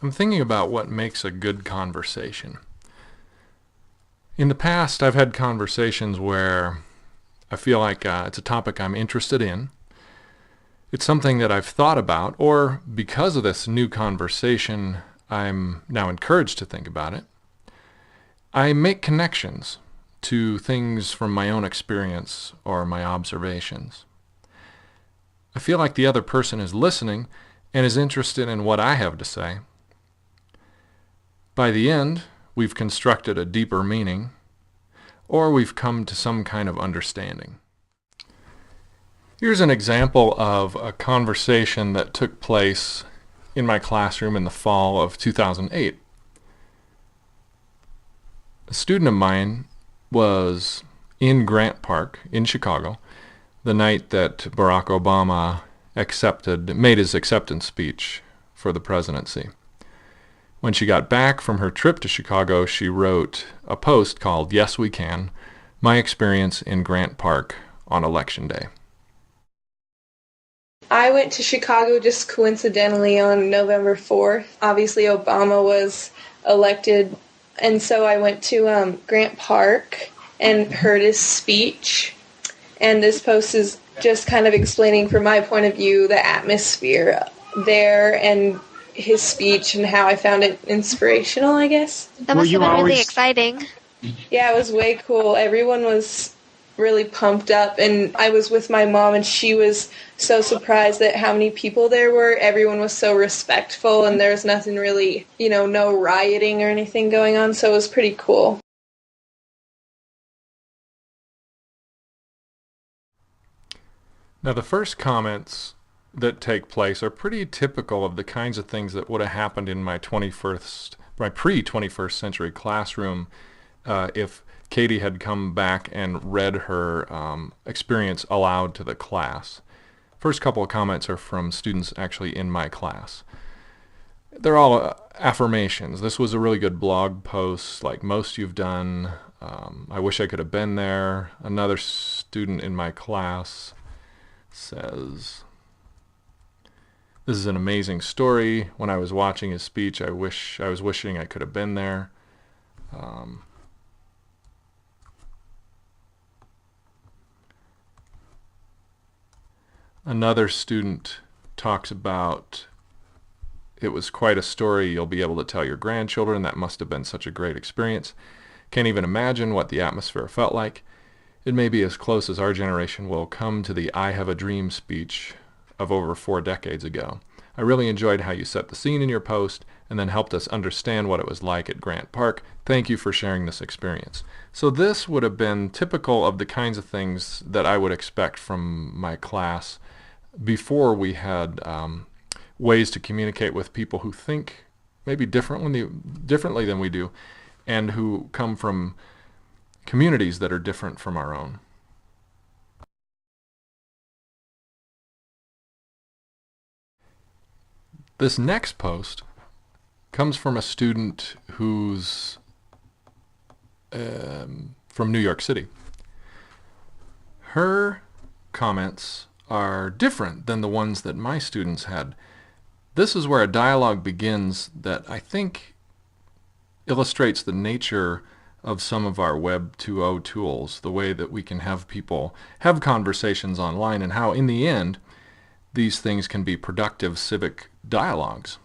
I'm thinking about what makes a good conversation. In the past, I've had conversations where I feel like it's a topic I'm interested in. It's something that I've thought about, or because of this new conversation, I'm now encouraged to think about it. I make connections to things from my own experience or my observations. I feel like the other person is listening and is interested in what I have to say. By the end, we've constructed a deeper meaning, or we've come to some kind of understanding. Here's an example of a conversation that took place in my classroom in the fall of 2008. A student of mine was in Grant Park in Chicago the night that Barack Obama made his acceptance speech for the presidency. When she got back from her trip to Chicago, she wrote a post called "Yes, We Can: My Experience in Grant Park on Election Day." I went to Chicago just coincidentally on November 4th. Obviously, Obama was elected, and so I went to Grant Park and heard his speech. And this post is just kind of explaining from my point of view the atmosphere there and his speech and how I found it inspirational, I guess. That must have been really exciting. Yeah, it was way cool. Everyone was really pumped up, and I was with my mom, and she was so surprised at how many people there were. Everyone was so respectful, and there was nothing really, no rioting or anything going on, so it was pretty cool. Now, the first comments that take place are pretty typical of the kinds of things that would have happened in my pre-21st century classroom if Katie had come back and read her experience aloud to the class. First couple of comments are from students actually in my class. They're all affirmations. This was a really good blog post, like most you've done. I wish I could have been there. Another student in my class says, "This is an amazing story. When I was watching his speech, I was wishing I could have been there." Another student talks about, "It was quite a story you'll be able to tell your grandchildren. That must have been such a great experience. Can't even imagine what the atmosphere felt like. It may be as close as our generation will come to the 'I have a dream' speech of over 4 decades ago. I really enjoyed how you set the scene in your post and then helped us understand what it was like at Grant Park. Thank you for sharing this experience." So this would have been typical of the kinds of things that I would expect from my class before we had ways to communicate with people who think maybe differently than we do, and who come from communities that are different from our own. This next post comes from a student who's from New York City. Her comments are different than the ones that my students had. This is where a dialogue begins that I think illustrates the nature of some of our Web 2.0 tools, the way that we can have people have conversations online, and how in the end these things can be productive civic dialogues.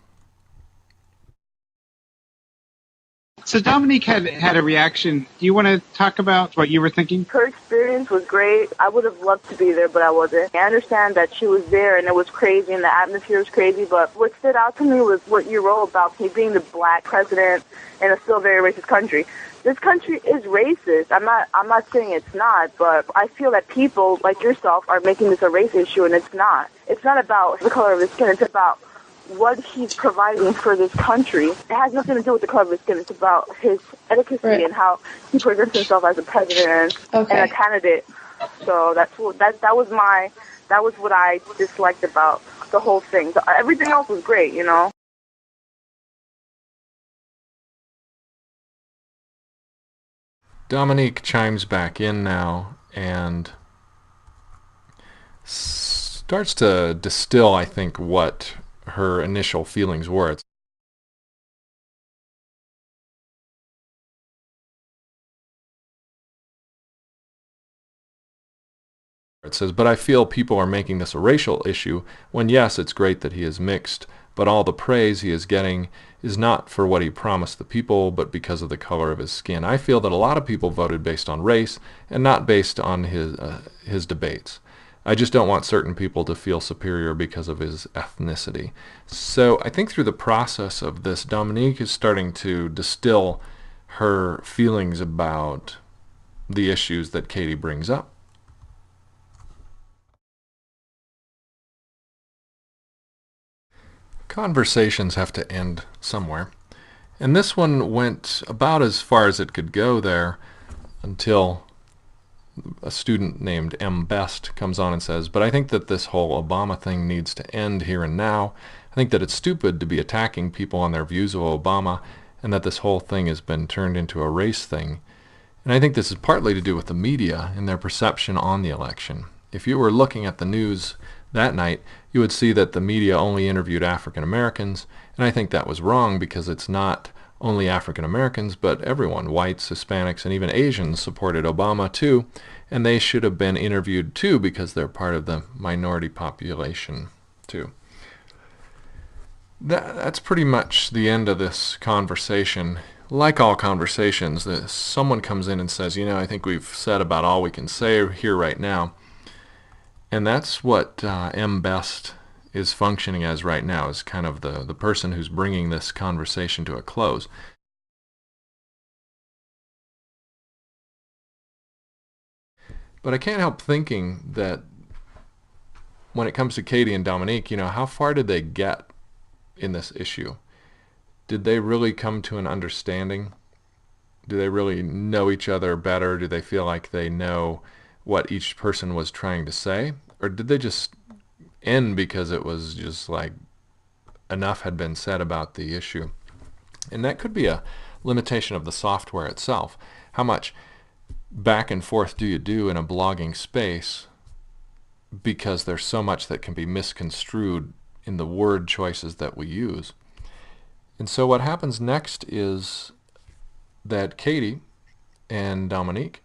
So Dominique had a reaction. Do you want to talk about what you were thinking? Her experience was great. I would have loved to be there, but I wasn't. I understand that she was there and it was crazy and the atmosphere was crazy, but what stood out to me was what you wrote about me being the black president in a still very racist country. This country is racist. I'm not saying it's not, but I feel that people like yourself are making this a race issue, and it's not. It's not about the color of his skin. It's about what he's providing for this country. It has nothing to do with the color of his skin. It's about his etiquette and how he presents himself as a president and a candidate. So that was what I disliked about the whole thing. So everything else was great, Dominique chimes back in now and starts to distill, I think, what her initial feelings were. It says, but I feel people are making this a racial issue when, yes, it's great that he is mixed, but all the praise he is getting is not for what he promised the people, but because of the color of his skin. I feel that a lot of people voted based on race and not based on his debates. I just don't want certain people to feel superior because of his ethnicity. So I think through the process of this, Dominique is starting to distill her feelings about the issues that Katie brings up. Conversations have to end somewhere. And this one went about as far as it could go there until a student named M. Best comes on and says, but I think that this whole Obama thing needs to end here and now. I think that it's stupid to be attacking people on their views of Obama and that this whole thing has been turned into a race thing. And I think this is partly to do with the media and their perception on the election. If you were looking at the news that night, you would see that the media only interviewed African Americans, and I think that was wrong because it's not only African Americans, but everyone, whites, Hispanics, and even Asians supported Obama too, and they should have been interviewed too because they're part of the minority population too. That's pretty much the end of this conversation. Like all conversations, someone comes in and says, I think we've said about all we can say here right now. And that's what M. Best is functioning as right now, is kind of the person who's bringing this conversation to a close. But I can't help thinking that when it comes to Katie and Dominique, how far did they get in this issue? Did they really come to an understanding? Do they really know each other better? Do they feel like they know what each person was trying to say? Or did they just end because it was just like enough had been said about the issue? And that could be a limitation of the software itself. How much back and forth do you do in a blogging space because there's so much that can be misconstrued in the word choices that we use? And so what happens next is that Katie and Dominique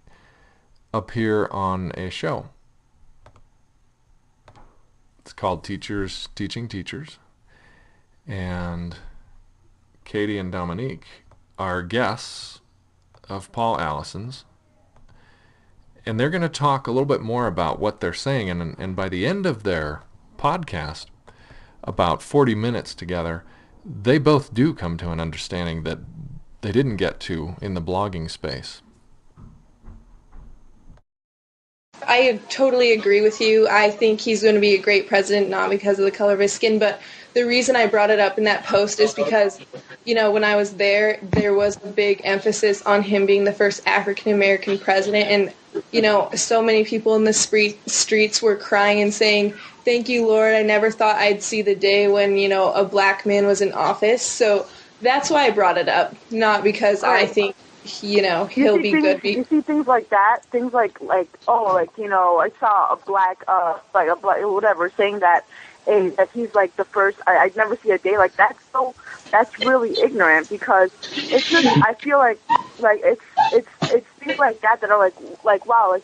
appear on a show. It's called Teachers Teaching Teachers. And Katie and Dominique are guests of Paul Allison's. And they're going to talk a little bit more about what they're saying. And by the end of their podcast, about 40 minutes together, they both do come to an understanding that they didn't get to in the blogging space. I totally agree with you. I think he's going to be a great president, not because of the color of his skin, but the reason I brought it up in that post is because, when I was there was a big emphasis on him being the first African-American president, and, so many people in the streets were crying and saying, "Thank you, Lord, I never thought I'd see the day when, a black man was in office." So that's why I brought it up, not because I think he'll be good. You see things like that, things like I saw a black whatever saying that that he's like the first. I'd never see a day like that. So that's really ignorant because it's just. I feel like it's things like that that are like wow,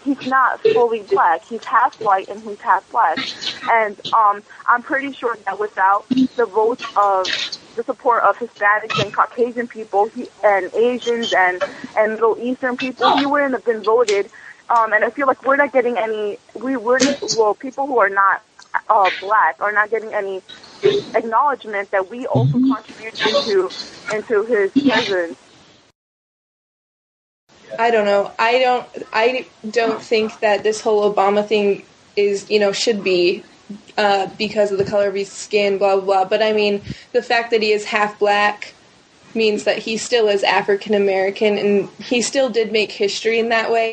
he's not fully black. He's half white and he's half black, and I'm pretty sure that without the votes of the support of Hispanics and Caucasian people and Asians and Middle Eastern people, he wouldn't have been voted. And I feel like we're not getting any. People who are not black are not getting any acknowledgement that we also contribute into his presence. I don't know. I don't think that this whole Obama thing is should be because of the color of his skin, blah, blah, blah. But I mean, the fact that he is half black means that he still is African American, and he still did make history in that way.